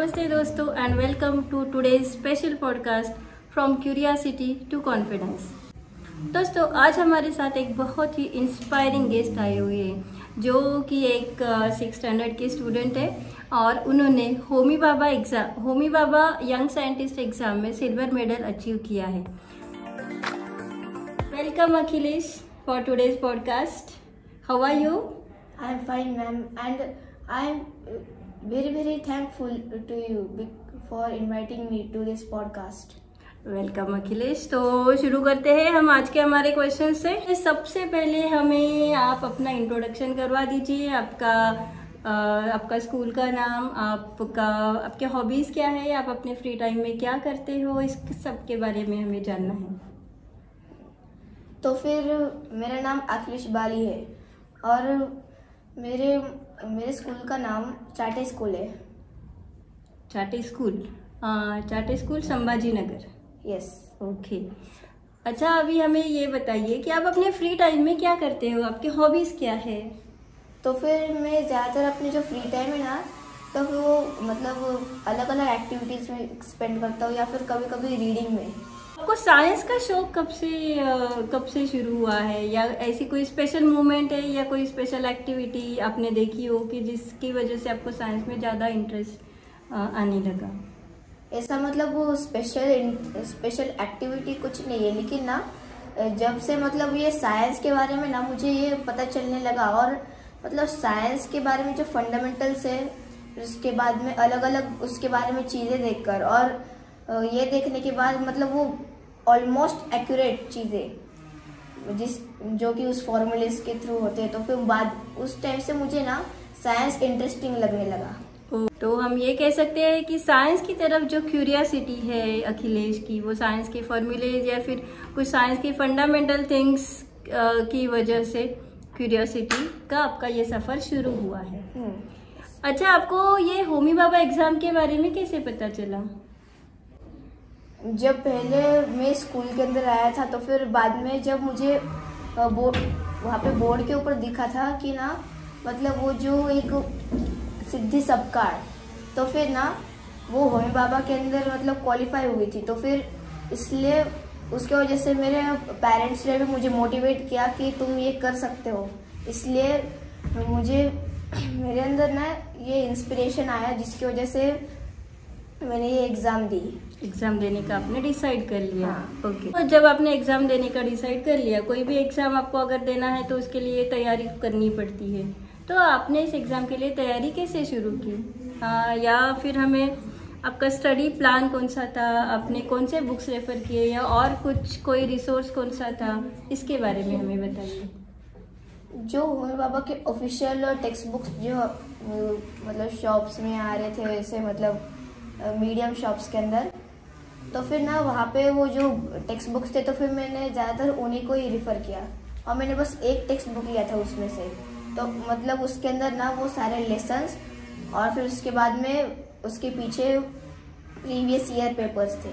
नमस्ते दोस्तों and welcome to today's special podcast from curiosity to confidence. दोस्तों आज हमारे साथ एक बहुत ही इंस्पायरिंग गेस्ट आए हुए हैं जो कि एक 6th स्टैंडर्ड के स्टूडेंट है और उन्होंने Homi Bhabha young scientist exam में सिल्वर मेडल अचीव किया है। Welcome Akhilesh for today's podcast. How are you? I am fine, ma'am, and I am very thankful to you for inviting me to this podcast. Welcome Akhilesh. तो शुरू करते हैं हम आज के हमारे क्वेश्चन से। सबसे पहले हमें आप अपना इंट्रोडक्शन करवा दीजिए, आपका स्कूल का नाम, आपके हॉबीज क्या है, आप अपने फ्री टाइम में क्या करते हो, इस सब के बारे में हमें जानना है। तो फिर मेरा नाम अखिलेश बाली है और मेरे स्कूल का नाम चाटे स्कूल है। चाटे school Sambhaji Nagar. Yes. Okay. अच्छा, अभी हमें ये बताइए कि आप अपने फ्री टाइम में क्या करते हो, आपकी हॉबीज क्या है? तो फिर मैं ज़्यादातर अपने जो फ्री टाइम है ना, तो वो मतलब अलग अलग एक्टिविटीज़ में स्पेंड करता हूँ या फिर कभी कभी रीडिंग में। आपको साइंस का शौक कब से शुरू हुआ है, या ऐसी कोई स्पेशल मोमेंट है या कोई स्पेशल एक्टिविटी आपने देखी हो कि जिसकी वजह से आपको साइंस में ज़्यादा इंटरेस्ट आने लगा? ऐसा मतलब वो स्पेशल एक्टिविटी कुछ नहीं है, लेकिन ना जब से मतलब ये साइंस के बारे में ना मुझे ये पता चलने लगा और मतलब साइंस के बारे में जो फंडामेंटल्स है, उसके बाद में अलग अलग उसके बारे में चीज़ें देखकर और ये देखने के बाद मतलब वो ऑलमोस्ट एक्यूरेट चीज़ें जो कि उस फॉर्मूलेस के थ्रू होते हैं, तो फिर उस टाइम से मुझे ना साइंस इंटरेस्टिंग लगने लगा। तो हम ये कह सकते हैं कि साइंस की तरफ जो क्यूरियोसिटी है अखिलेश की, वो साइंस के फॉर्मूलेज या फिर कुछ साइंस की फंडामेंटल थिंग्स की वजह से क्यूरियोसिटी का आपका ये सफ़र शुरू हुआ है। अच्छा, आपको ये होमी बाबा एग्ज़ाम के बारे में कैसे पता चला? जब पहले मैं स्कूल के अंदर आया था तो फिर बाद में जब मुझे वहाँ पे बोर्ड के ऊपर दिखा था कि ना मतलब वो जो एक सिद्धि सबकार, तो फिर ना वो होमी बाबा के अंदर मतलब क्वालिफाई हुई थी, तो फिर इसलिए उसके वजह से मेरे पेरेंट्स ने भी मुझे मोटिवेट किया कि तुम ये कर सकते हो। इसलिए मेरे अंदर ना ये इंस्पिरेशन आया जिसकी वजह से मैंने ये एग्ज़ाम देने का आपने डिसाइड कर लिया। हाँ। ओके। तो जब आपने एग्ज़ाम देने का डिसाइड कर लिया, कोई भी एग्ज़ाम आपको अगर देना है तो उसके लिए तैयारी करनी पड़ती है, तो आपने इस एग्ज़ाम के लिए तैयारी कैसे शुरू की? या फिर हमें आपका स्टडी प्लान कौन सा था, आपने कौन से बुक्स रेफर किए या और कोई रिसोर्स कौन सा था, इसके बारे में हमें बताइए। जो होमी बाबा के ऑफिशियल टेक्स्ट बुक्स जो मतलब शॉप्स में आ रहे थे, वैसे मतलब मीडियम शॉप्स के अंदर, तो फिर ना वहाँ पे वो जो टेक्स्ट बुक्स थे तो फिर मैंने ज़्यादातर उन्हीं को ही रिफ़र किया और मैंने बस एक टेक्स्ट बुक लिया था उसमें से। तो मतलब उसके अंदर ना वो सारे लेसन्स और फिर उसके बाद में उसके पीछे प्रीवियस ईयर पेपर्स थे,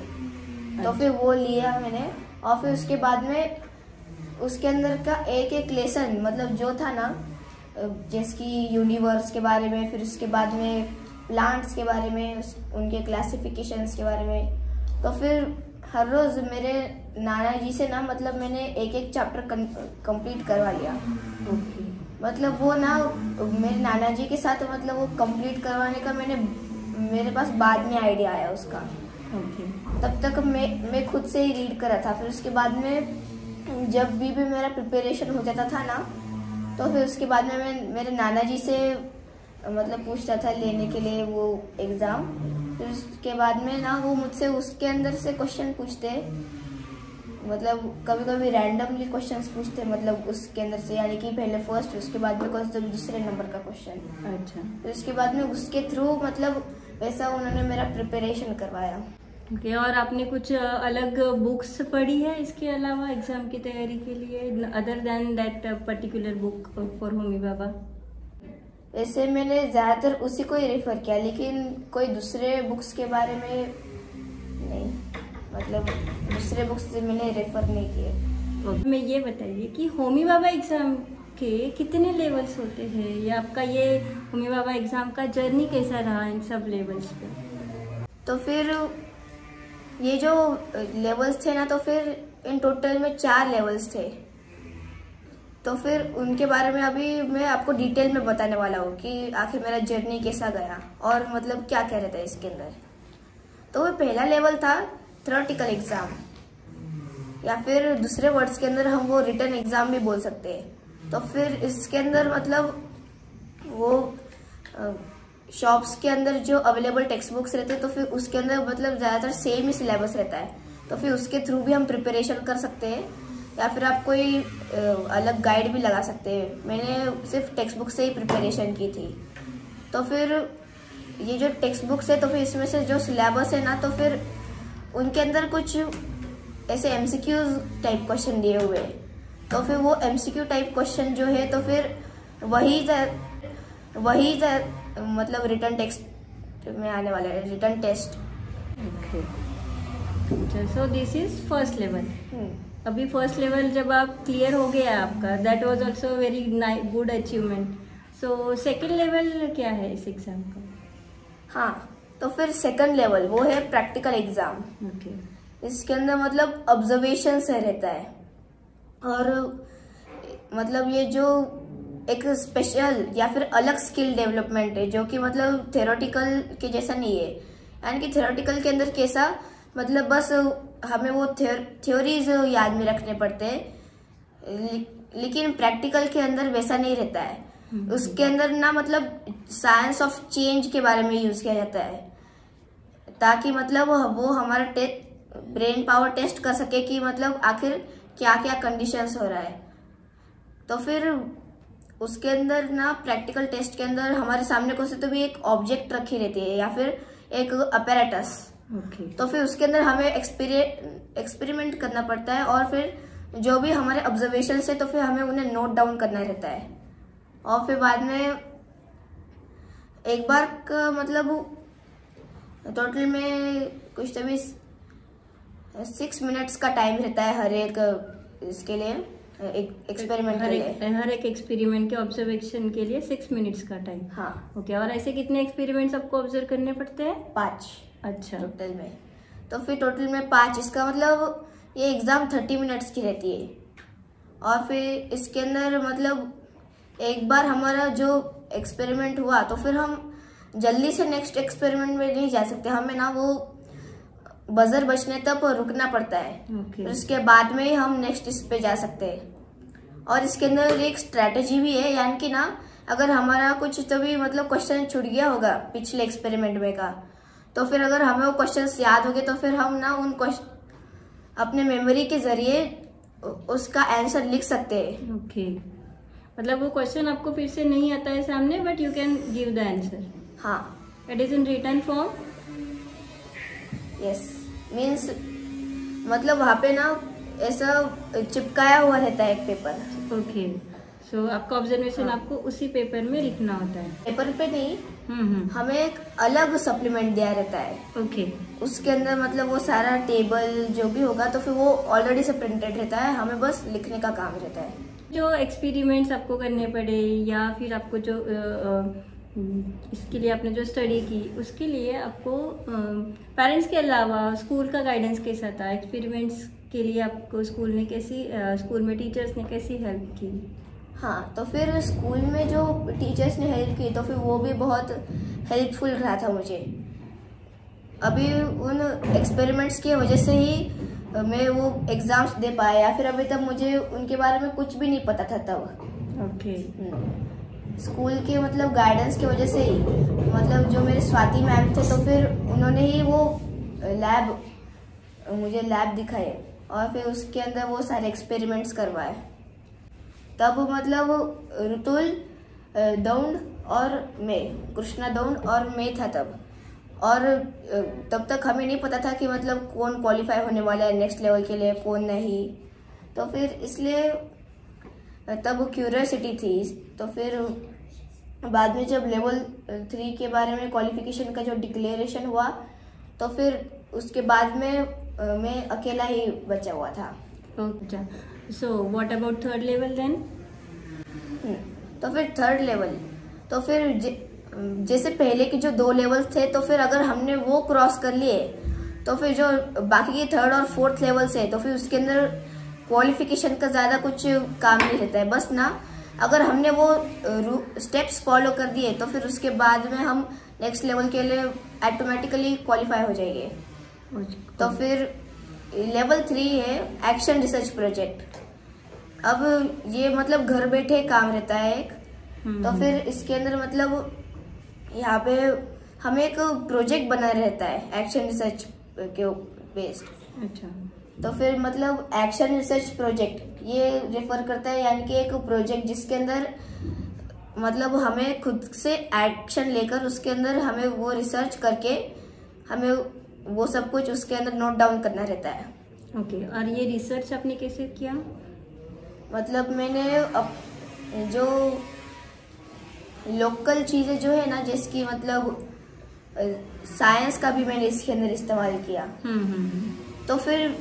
तो फिर वो लिया मैंने और फिर उसके बाद में उसके अंदर का एक लेसन मतलब जो था ना, जैसे कि यूनिवर्स के बारे में, फिर उसके बाद में प्लांट्स के बारे में, उनके क्लासिफिकेशंस के बारे में, तो फिर हर रोज़ मेरे नाना जी से ना मतलब मैंने एक चैप्टर कंप्लीट करवा लिया। मतलब वो ना मेरे नाना जी के साथ मतलब वो कंप्लीट करवाने का मेरे पास बाद में आइडिया आया उसका। तब तक मैं खुद से ही रीड करा था। फिर उसके बाद में जब भी मेरा प्रिपरेशन हो जाता था ना, तो फिर उसके बाद में मैं मेरे नाना जी से मतलब पूछता था लेने के लिए वो एग्ज़ाम। फिर उसके बाद में ना वो मुझसे उसके अंदर से क्वेश्चन पूछते, मतलब कभी कभी रैंडमली क्वेश्चंस पूछते, मतलब उसके अंदर से, यानी कि पहले फर्स्ट, उसके बाद में दूसरे नंबर का क्वेश्चन। अच्छा। फिर उसके बाद में उसके थ्रू मतलब वैसा उन्होंने मेरा प्रिपरेशन करवाया। ओके। और आपने कुछ अलग बुक्स पढ़ी है इसके अलावा एग्ज़ाम की तैयारी के लिए, other than that particular book for Homi Bhabha? वैसे मैंने ज़्यादातर उसी को ही रेफर किया, लेकिन कोई दूसरे बुक्स के बारे में नहीं, मतलब दूसरे बुक्स से मैंने रेफर नहीं किए। हमें ये बताइए कि होमी बाबा एग्ज़ाम के कितने लेवल्स होते हैं, या आपका ये होमी बाबा एग्ज़ाम का जर्नी कैसा रहा इन सब लेवल्स पे? तो फिर ये जो लेवल्स थे ना, तो फिर इन टोटल में 4 लेवल्स थे। तो फिर उनके बारे में अभी मैं आपको डिटेल में बताने वाला हूँ कि आखिर मेरा जर्नी कैसा गया और मतलब क्या कह रहे थे इसके अंदर। तो वो पहला लेवल था थ्योरेटिकल एग्जाम, या फिर दूसरे वर्ड्स के अंदर हम वो रिटन एग्जाम भी बोल सकते हैं। तो फिर इसके अंदर मतलब वो शॉप्स के अंदर जो अवेलेबल टेक्स्ट बुक्स रहते हैं, तो फिर उसके अंदर मतलब ज़्यादातर सेम ही सिलेबस रहता है। तो फिर उसके थ्रू भी हम प्रिपरेशन कर सकते हैं, या फिर आप कोई अलग गाइड भी लगा सकते हैं। मैंने सिर्फ टेक्स्ट बुक से ही प्रिपरेशन की थी। तो फिर ये जो टेक्स्ट बुक्स है, तो फिर इसमें से जो सिलेबस है ना, तो फिर उनके अंदर कुछ ऐसे एमसीक्यूज टाइप क्वेश्चन दिए हुए हैं। तो फिर वो एमसीक्यू टाइप क्वेश्चन जो है, तो फिर वही मतलब रिटन टेक्स्ट में आने वाला है, written test. Okay, so this is first level. अभी फर्स्ट लेवल जब आप क्लियर हो गया आपका, that was also very good achievement. So second level क्या है इस एग्जाम का? हाँ, तो फिर सेकंड लेवल वो है प्रैक्टिकल एग्जाम। ओके, इसके अंदर मतलब ऑब्जर्वेशन से रहता है, और मतलब ये जो एक स्पेशल या फिर अलग स्किल डेवलपमेंट है, जो कि मतलब थ्योरेटिकल के जैसा नहीं है। यानी कि थ्योरेटिकल के अंदर कैसा, मतलब बस हमें वो थ्योरीज याद में रखने पड़ते हैं, लेकिन प्रैक्टिकल के अंदर वैसा नहीं रहता है। उसके अंदर ना मतलब साइंस ऑफ चेंज के बारे में यूज किया जाता है, ताकि मतलब वो हमारा ब्रेन पावर टेस्ट कर सके कि मतलब आखिर क्या क्या कंडीशंस हो रहा है। तो फिर उसके अंदर ना प्रैक्टिकल टेस्ट के अंदर हमारे सामने को से तो भी एक ऑब्जेक्ट रखी रहती है, या फिर एक अपैरेटस। तो फिर उसके अंदर हमें एक्सपेरिमेंट करना पड़ता है, और फिर जो भी हमारे ऑब्जर्वेशन है, तो फिर हमें उन्हें नोट डाउन करना रहता है। और फिर बाद में एक बार का मतलब टोटल में कुछ तभी 6 मिनट्स का टाइम रहता है हर एक इसके लिए, एक एक्सपेरिमेंट के लिए। हर एक एक्सपेरिमेंट के ऑब्जर्वेशन के लिए 6 मिनट्स का टाइम। हाँ, ओके, और ऐसे कितने एक्सपेरिमेंट्स आपको ऑब्जर्व करने पड़ते हैं? 5। अच्छा, टोटल में, तो फिर टोटल में 5। इसका मतलब ये एग्जाम 30 मिनट्स की रहती है। और फिर इसके अंदर मतलब एक बार हमारा जो एक्सपेरिमेंट हुआ, तो फिर हम जल्दी से नेक्स्ट एक्सपेरिमेंट में नहीं जा सकते, हमें ना वो बजर बजने तक रुकना पड़ता है। okay. उसके बाद में ही हम नेक्स्ट इस पे जा सकते हैं। और इसके अंदर एक स्ट्रेटेजी भी है, यानी कि ना अगर हमारा कुछ तो भी मतलब क्वेश्चन छूट गया होगा पिछले एक्सपेरिमेंट में का, तो फिर अगर हमें वो क्वेश्चंस याद हो गए, तो फिर हम ना उन अपने मेमोरी के जरिए उसका आंसर लिख सकते हैं। ओके, मतलब वो क्वेश्चन आपको फिर से नहीं आता है सामने, but you can give the answer. हाँ, it is in written form. Yes, means मतलब वहाँ पे ना ऐसा चिपकाया हुआ रहता है एक पेपर। ओके, सो आपका ऑब्जर्वेशन आपको उसी पेपर में लिखना होता है। पेपर पे नहीं, हमें एक अलग सप्लीमेंट दिया रहता है। ओके, उसके अंदर मतलब वो सारा टेबल जो भी होगा, तो फिर वो ऑलरेडी से प्रिंटेड रहता है, हमें बस लिखने का काम रहता है। जो एक्सपेरिमेंट्स आपको करने पड़े, या फिर आपको जो इसके लिए आपने जो स्टडी की, उसके लिए आपको पेरेंट्स के अलावा स्कूल का गाइडेंस कैसा था? एक्सपेरिमेंट्स के लिए आपको स्कूल में टीचर्स ने कैसी हेल्प की? हाँ, तो फिर स्कूल में जो टीचर्स ने हेल्प की, तो फिर वो भी बहुत हेल्पफुल रहा था मुझे। अभी उन एक्सपेरिमेंट्स की वजह से ही मैं वो एग्जाम्स दे पाया, या फिर अभी तक मुझे उनके बारे में कुछ भी नहीं पता था तब। ओके, स्कूल के मतलब गाइडेंस की वजह से ही, मतलब जो मेरे स्वाति मैम थे, तो फिर उन्होंने ही वो मुझे लैब दिखाए, और फिर उसके अंदर वो सारे एक्सपेरिमेंट्स करवाए। तब मतलब ऋतुल, दौंड और मैं, कृष्णा दौंड और मैं था तब। और तब तक हमें नहीं पता था कि मतलब कौन क्वालिफाई होने वाला है नेक्स्ट लेवल के लिए, कौन नहीं। तो फिर इसलिए तब क्यूरियोसिटी थी। तो फिर बाद में जब लेवल 3 के बारे में क्वालिफिकेशन का जो डिक्लेरेशन हुआ, तो फिर उसके बाद में मैं अकेला ही बचा हुआ था। अच्छा, so what about third level then? तो फिर थर्ड लेवल, तो फिर जैसे पहले के जो 2 लेवल्स थे, तो फिर अगर हमने वो क्रॉस कर लिए तो फिर जो बाकी के 3rd और 4th लेवल्स है तो फिर उसके अंदर क्वालिफिकेशन का ज़्यादा कुछ काम नहीं रहता है। बस ना अगर हमने वो स्टेप्स फॉलो कर दिए तो फिर उसके बाद में हम नेक्स्ट लेवल के लिए ऑटोमेटिकली क्वालिफाई हो जाएंगे। तो फिर लेवल 3 है एक्शन रिसर्च प्रोजेक्ट। अब ये मतलब घर बैठे काम रहता है एक। तो फिर इसके अंदर मतलब यहाँ पे हमें एक प्रोजेक्ट बना रहता है एक्शन रिसर्च के बेस्ड। अच्छा। तो फिर मतलब एक्शन रिसर्च प्रोजेक्ट ये रेफर करता है यानी कि एक प्रोजेक्ट जिसके अंदर मतलब हमें खुद से एक्शन लेकर उसके अंदर हमें वो रिसर्च करके हमें वो सब कुछ उसके अंदर नोट डाउन करना रहता है। ओके। और ये रिसर्च आपने कैसे किया? मतलब मैंने जो लोकल चीज़ें जो है ना, जिसकी मतलब साइंस का भी मैंने इसके अंदर इस्तेमाल किया। तो फिर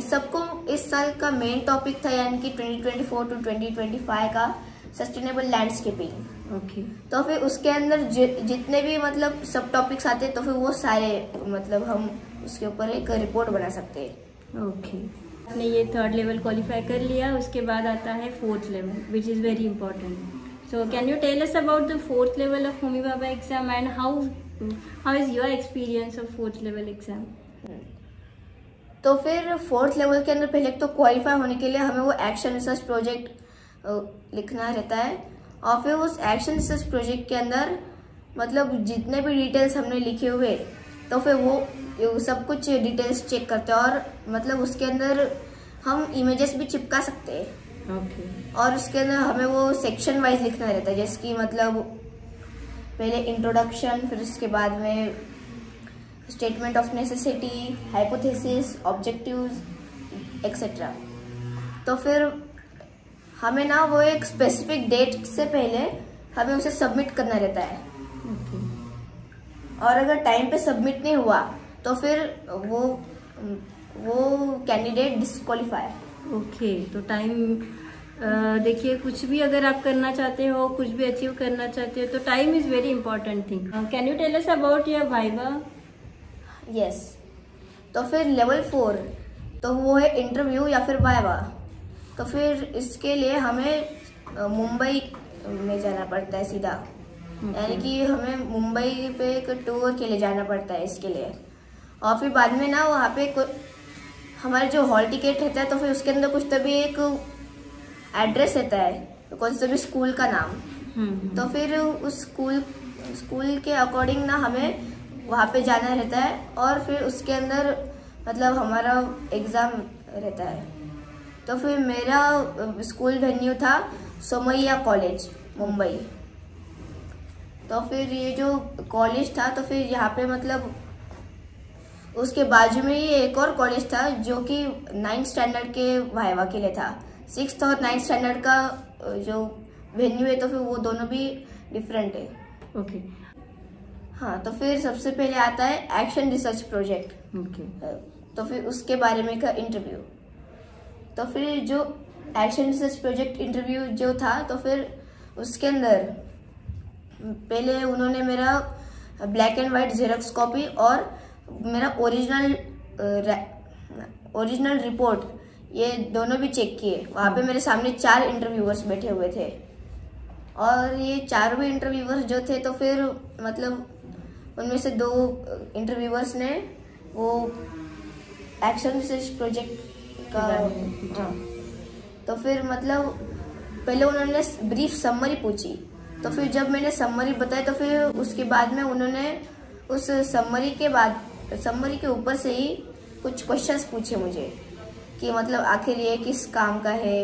सबको इस साल का मेन टॉपिक था यानी कि 2024 to 2025 का सस्टेनेबल लैंडस्केपिंग। ओके। तो फिर उसके अंदर जितने भी मतलब सब टॉपिक्स आते हैं तो फिर वो सारे मतलब हम उसके ऊपर एक रिपोर्ट बना सकते हैं। ओके। आपने ये 3rd लेवल क्वालिफाई कर लिया, उसके बाद आता है 4th level which is very important. So can you tell us about the 4th level of Homi Bhabha exam and how is your experience of 4th level exam? तो फिर 4th level के अंदर पहले तो क्वालिफाई होने के लिए हमें वो एक्शन रिसर्च प्रोजेक्ट लिखना रहता है और फिर उस एक्शन रिसर्च प्रोजेक्ट के अंदर मतलब जितने भी डिटेल्स हमने लिखे हुए तो फिर वो सब कुछ डिटेल्स चेक करते हैं और मतलब उसके अंदर हम इमेजेस भी चिपका सकते हैं। ओके। और उसके अंदर हमें वो सेक्शन वाइज लिखना रहता है जैसे कि मतलब पहले इंट्रोडक्शन, फिर उसके बाद में statement of necessity, hypothesis, objectives etcetera. तो फिर हमें ना वो एक स्पेसिफिक डेट से पहले हमें उसे सबमिट करना रहता है। ओके। और अगर टाइम पे सबमिट नहीं हुआ तो फिर वो कैंडिडेट डिस्क्वालीफाई। ओके। तो टाइम देखिए, कुछ भी अगर आप करना चाहते हो, कुछ भी अचीव करना चाहते हो तो time is very important thing. Can you tell us about your viva? Yes. तो फिर लेवल 4 तो वो है इंटरव्यू या फिर वाइवा। तो फिर इसके लिए हमें मुंबई में जाना पड़ता है सीधा। यानी कि हमें मुंबई पे एक टूर के लिए जाना पड़ता है इसके लिए। और फिर बाद में ना वहाँ पे हमारे जो हॉल टिकट रहता है तो फिर उसके अंदर कुछ तभी एक एड्रेस रहता है, कौन सा भी स्कूल का नाम। तो फिर उस स्कूल के अकॉर्डिंग ना हमें वहाँ पे जाना रहता है और फिर उसके अंदर मतलब हमारा एग्ज़ाम रहता है। तो फिर मेरा स्कूल वेन्यू था सोमैया कॉलेज मुंबई। तो फिर ये जो कॉलेज था तो फिर यहाँ पे मतलब उसके बाजू में ही एक और कॉलेज था जो कि 9th स्टैंडर्ड के वाइवा के लिए था। 6th और 9th स्टैंडर्ड का जो वेन्यू है तो फिर वो दोनों भी डिफरेंट है। ओके। हाँ, तो फिर सबसे पहले आता है एक्शन रिसर्च प्रोजेक्ट। ओके। तो फिर उसके बारे में का इंटरव्यू। तो फिर जो एक्शन रिसर्च प्रोजेक्ट इंटरव्यू जो था तो फिर उसके अंदर पहले उन्होंने मेरा black and white xerox copy और मेरा ओरिजिनल रिपोर्ट ये दोनों भी चेक किए। वहाँ पे मेरे सामने 4 इंटरव्यूअर्स बैठे हुए थे और ये 4 भी इंटरव्यूअर्स जो थे तो फिर मतलब उनमें से 2 इंटरव्यूअर्स ने वो एक्शन रिसर्च प्रोजेक्ट का तो फिर मतलब पहले उन्होंने ब्रीफ समरी पूछी। तो फिर जब मैंने समरी बताई तो फिर उसके बाद में उन्होंने उस समरी के ऊपर से ही कुछ क्वेश्चंस पूछे मुझे कि मतलब आखिर ये किस काम का है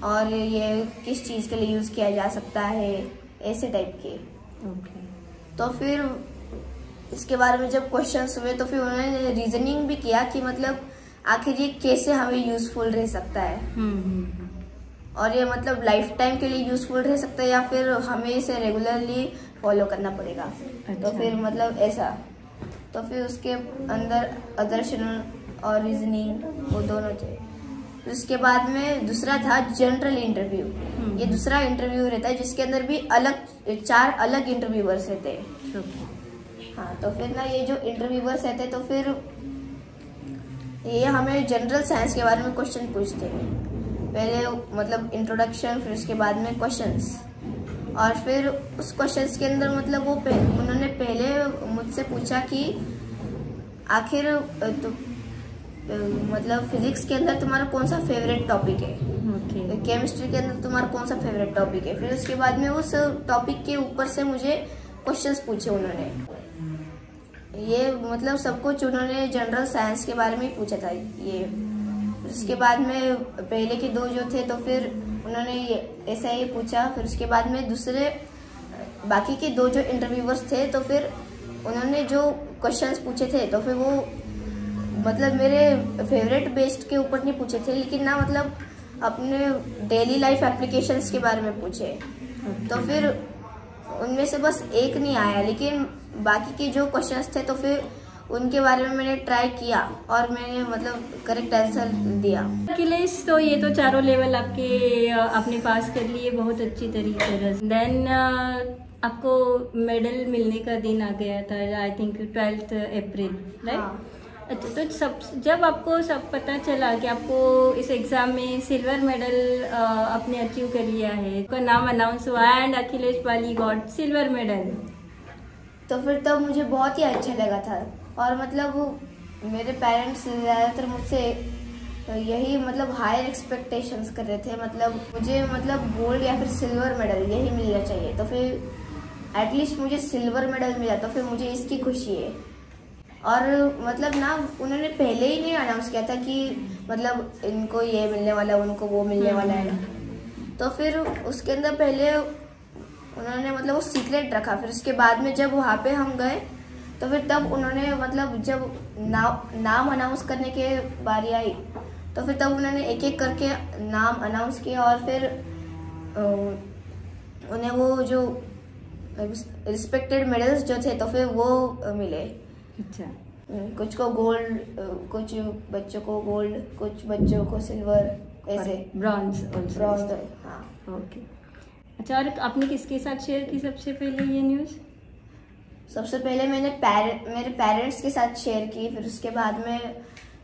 और ये किस चीज़ के लिए यूज़ किया जा सकता है, ऐसे टाइप के। ओके। तो फिर इसके बारे में जब क्वेश्चंस हुए तो फिर उन्होंने रीजनिंग भी किया कि मतलब आखिर ये कैसे हमें यूज़फुल रह सकता है और ये मतलब लाइफ टाइम के लिए यूज़फुल रह सकता है या फिर हमें इसे रेगुलरली फॉलो करना पड़ेगा। अच्छा। तो फिर मतलब ऐसा। तो फिर उसके अंदर अदर्शन और रीजनिंग वो दोनों थे। फिर उसके बाद में दूसरा था जनरल इंटरव्यू। ये दूसरा इंटरव्यू रहता है जिसके अंदर भी 4 अलग इंटरव्यूअर्स रहते हैं। हाँ, तो फिर ना ये जो इंटरव्यूअर्स रहते तो फिर ये हमें जनरल साइंस के बारे में क्वेश्चन पूछते हैं। पहले मतलब इंट्रोडक्शन, फिर उसके बाद में क्वेश्चंस, और फिर उस क्वेश्चंस के अंदर मतलब उन्होंने पहले मुझसे पूछा कि आखिर मतलब फिजिक्स के अंदर तुम्हारा कौन सा फेवरेट टॉपिक है, केमिस्ट्री के अंदर तुम्हारा कौन सा फेवरेट टॉपिक है। फिर उसके बाद में उस टॉपिक के ऊपर से मुझे क्वेश्चंस पूछे उन्होंने। ये मतलब सब कुछ उन्होंने जनरल साइंस के बारे में ही पूछा था ये। उसके बाद में पहले के 2 जो थे तो फिर उन्होंने ऐसा ही पूछा। फिर उसके बाद में दूसरे बाकी के 2 जो इंटरव्यूअर्स थे तो फिर उन्होंने जो क्वेश्चंस पूछे थे तो फिर वो मतलब मेरे फेवरेट बेस्ड के ऊपर नहीं पूछे थे, लेकिन ना मतलब अपने डेली लाइफ एप्लीकेशंस के बारे में पूछे। तो फिर उनमें से बस एक नहीं आया, लेकिन बाकी के जो क्वेश्चंस थे तो फिर उनके बारे में मैंने ट्राई किया और मैंने मतलब करेक्ट आंसर दिया। अखिलेश, तो ये तो चारों लेवल आपने पास कर लिए बहुत अच्छी तरीके से। देन आपको मेडल मिलने का दिन आ गया था, आई थिंक 12 अप्रैल, राइट? अच्छा, तो जब आपको सब पता चला कि आपको इस एग्ज़ाम में सिल्वर मेडल आपने अचीव कर लिया है, उसका नाम अनाउंस हुआ and Akhilesh Pali got silver medal, तो फिर तब मुझे बहुत ही अच्छा लगा था। और मतलब मेरे पेरेंट्स ज़्यादातर मुझसे यही मतलब हायर एक्सपेक्टेशंस कर रहे थे, मतलब मुझे मतलब गोल्ड या फिर सिल्वर मेडल यही मिलना चाहिए। तो फिर एटलीस्ट मुझे सिल्वर मेडल मिला तो फिर मुझे इसकी खुशी है। और मतलब ना उन्होंने पहले ही नहीं अनाउंस किया था कि मतलब इनको ये मिलने वाला है, उनको वो मिलने वाला है। तो फिर उसके अंदर पहले उन्होंने मतलब वो सीक्रेट रखा। फिर उसके बाद में जब वहाँ पे हम गए तो फिर तब उन्होंने मतलब जब नाम अनाउंस करने के बारी आई तो फिर तब उन्होंने एक एक करके नाम अनाउंस किया और फिर उन्हें वो जो रिस्पेक्टेड मेडल्स जो थे तो फिर वो मिले। अच्छा, कुछ को गोल्ड, कुछ बच्चों को गोल्ड, कुछ बच्चों को सिल्वर, ऐसे ब्रॉन्ज। हाँ, ओके। अच्छा, और आपने किसके साथ शेयर की सबसे पहले ये न्यूज़? सबसे पहले मैंने मेरे पेरेंट्स के साथ शेयर की। फिर उसके बाद में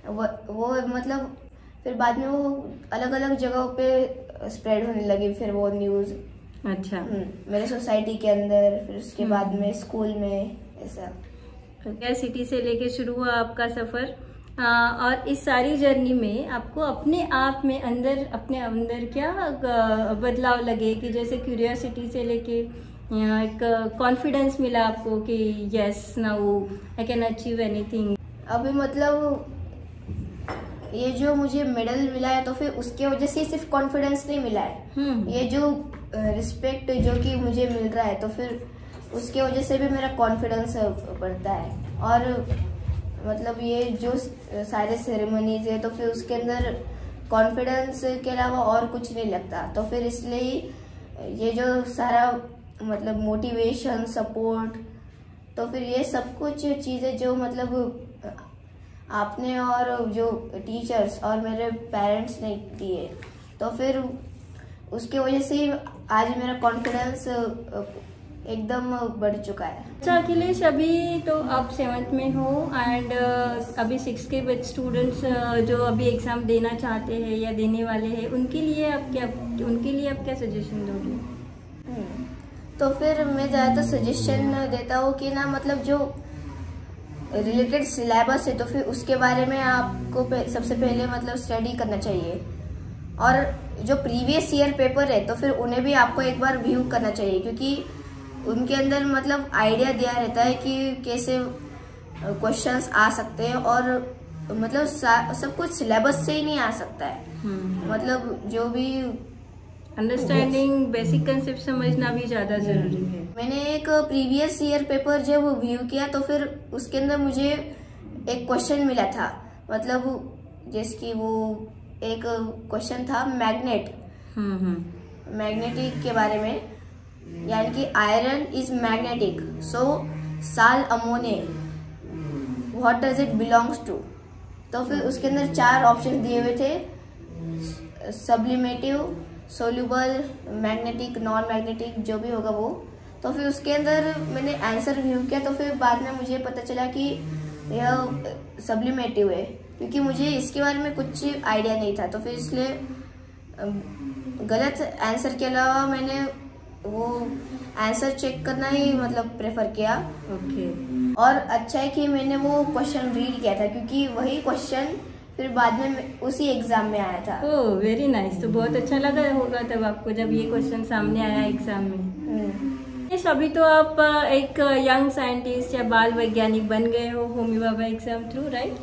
वो मतलब फिर बाद में वो अलग अलग जगहों पे स्प्रेड होने लगी फिर वो न्यूज़। अच्छा, मेरे सोसाइटी के अंदर, फिर उसके बाद में स्कूल में, ऐसा। सिटी से लेके शुरू हुआ आपका सफ़र, और इस सारी जर्नी में आपको अपने आप में अपने अंदर क्या बदलाव लगे कि जैसे क्यूरियोसिटी से लेके एक कॉन्फिडेंस मिला आपको कि yes now I can achieve anything? अभी मतलब ये जो मुझे मेडल मिला है तो फिर उसके वजह से सिर्फ कॉन्फिडेंस नहीं मिला है, ये जो रिस्पेक्ट जो कि मुझे मिल रहा है तो फिर उसके वजह से भी मेरा कॉन्फिडेंस बढ़ता है। और मतलब ये जो सारे सेरेमनीज है तो फिर उसके अंदर कॉन्फिडेंस के अलावा और कुछ नहीं लगता। तो फिर इसलिए ये जो सारा मतलब मोटिवेशन, सपोर्ट, तो फिर ये सब कुछ चीज़ें जो मतलब आपने और जो टीचर्स और मेरे पेरेंट्स ने दिए तो फिर उसके वजह से आज मेरा कॉन्फिडेंस एकदम बढ़ चुका है। अच्छा अखिलेश, अभी तो आप 7th में हो एंड अभी 6 के स्टूडेंट्स जो अभी एग्ज़ाम देना चाहते हैं या देने वाले हैं उनके लिए आप क्या सजेशन दोगे? तो फिर मैं ज़्यादातर सजेशन देता हूँ कि ना मतलब जो रिलेटेड सिलेबस है तो फिर उसके बारे में आपको सबसे पहले मतलब स्टडी करना चाहिए। और जो प्रीवियस ईयर पेपर है तो फिर उन्हें भी आपको एक बार व्यू करना चाहिए, क्योंकि उनके अंदर मतलब आइडिया दिया रहता है कि कैसे क्वेश्चंस आ सकते हैं। और मतलब सब कुछ सिलेबस से ही नहीं आ सकता है, मतलब जो भी अंडरस्टैंडिंग बेसिक कंसेप्ट समझना भी ज़्यादा ज़रूरी है। मैंने एक प्रीवियस ईयर पेपर जब व्यू किया तो फिर उसके अंदर मुझे एक क्वेश्चन मिला था, मतलब जिसकी वो एक क्वेश्चन था मैग्नेटिक के बारे में, यानी कि iron is magnetic so sal ammoniac what does it belongs to. तो फिर उसके अंदर 4 ऑप्शन दिए हुए थे, sublimative, soluble, magnetic, non magnetic, जो भी होगा वो। तो फिर उसके अंदर मैंने आंसर व्यू किया, तो फिर बाद में मुझे पता चला कि यह सब्लिमेटिव है, क्योंकि मुझे इसके बारे में कुछ आइडिया नहीं था। तो फिर इसलिए गलत आंसर के अलावा मैंने वो आंसर चेक करना ही मतलब प्रेफर किया। ओके। और अच्छा है कि मैंने वो क्वेश्चन रीड किया था, क्योंकि वही क्वेश्चन फिर बाद में उसी एग्जाम में आया था। Oh very nice. तो बहुत अच्छा लगा होगा तब आपको जब ये क्वेश्चन सामने आया एग्जाम में। अभी तो आप एक यंग साइंटिस्ट या बाल वैज्ञानिक बन गए हो Homi Bhabha exam through, right?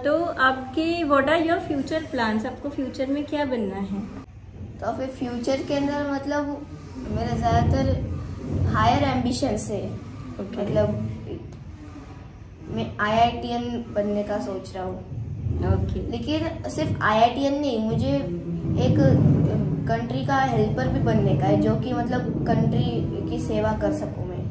तो आपके what are your future plans? आपको फ्यूचर में क्या बनना है? तो फिर फ्यूचर के अंदर मतलब मेरा ज़्यादातर हायर एम्बिशंस है। मतलब मैं IITian बनने का सोच रहा हूँ। लेकिन सिर्फ IITian नहीं, मुझे एक कंट्री का हेल्पर भी बनने का है, जो कि मतलब कंट्री की सेवा कर सकूं मैं।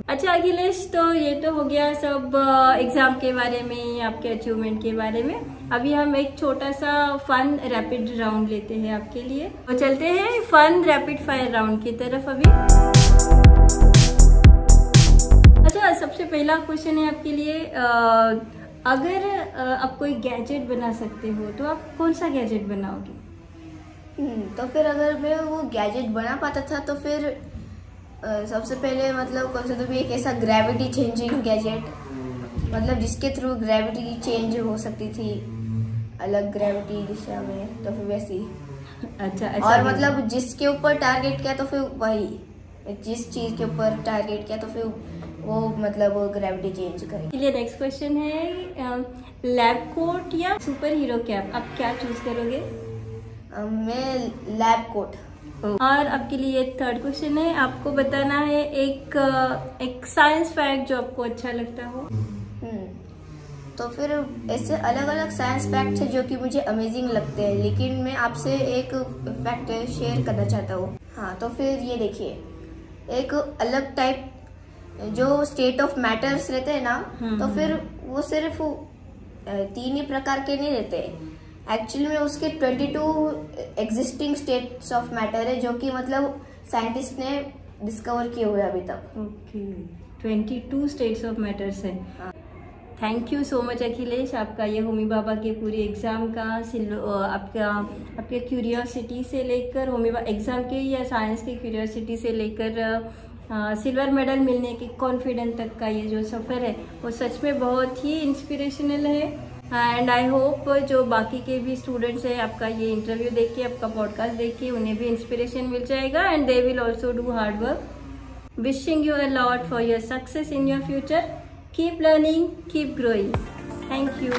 अच्छा अखिलेश, तो ये तो हो गया सब एग्जाम के बारे में, आपके अचीवमेंट के बारे में। अभी हम एक छोटा सा फन रैपिड राउंड लेते हैं आपके लिए। तो चलते हैं फन रैपिड फायर राउंड की तरफ अभी। अच्छा, सबसे पहला क्वेश्चन है आपके लिए, अगर आप कोई गैजेट बना सकते हो तो आप कौन सा गैजेट बनाओगे? तो फिर अगर मैं वो गैजेट बना पाता था तो फिर सबसे पहले मतलब कौन सा, तो भी एक ऐसा ग्रेविटी चेंजिंग गैजेट, मतलब जिसके थ्रू ग्रेविटी चेंज हो सकती थी अलग ग्रेविटी दिशा में, तो फिर वैसी। अच्छा। और मतलब जिसके ऊपर टारगेट किया तो फिर वही, जिस चीज के ऊपर टारगेट किया तो फिर वो मतलब वो ग्रेविटी चेंज करेगी। चलिए नेक्स्ट क्वेश्चन है, लैब कोट या सुपर हीरो कैप, आप क्या चूज करोगे? मैं लैब कोट। और आपके लिए थर्ड क्वेश्चन है, आपको बताना है एक साइंस फैक्ट जो आपको अच्छा लगता हो। तो फिर ऐसे अलग अलग साइंस फैक्ट है जो कि मुझे अमेजिंग लगते हैं, लेकिन मैं आपसे एक फैक्ट शेयर करना चाहता हूँ। हाँ, तो फिर ये देखिए, एक अलग टाइप जो स्टेट ऑफ मैटर्स रहते हैं ना, तो फिर वो सिर्फ 3 ही प्रकार के नहीं रहते। एक्चुअली में उसके 22 एग्जिस्टिंग स्टेट्स ऑफ मैटर है, जो कि मतलब साइंटिस्ट ने डिस्कवर किए हुए अभी तक। ओके, 22 स्टेट्स ऑफ मैटर्स है। Thank you so much Akhilesh, आपका ये होमी भाभा के पूरे एग्जाम का आपके क्यूरियोसिटी से लेकर होमी भाभा एग्जाम के या साइंस की क्यूरियोसिटी से लेकर सिल्वर मेडल मिलने के कॉन्फिडेंस तक का ये जो सफ़र है वो सच में बहुत ही इंस्पिरेशनल है। एंड आई होप जो बाकी के भी स्टूडेंट्स हैं आपका ये इंटरव्यू देख के, आपका पॉडकास्ट देख के उन्हें भी इंस्पिरेशन मिल जाएगा and they will also do hard work. Wishing you a lot for your success in your future. Keep learning, keep growing. Thank you.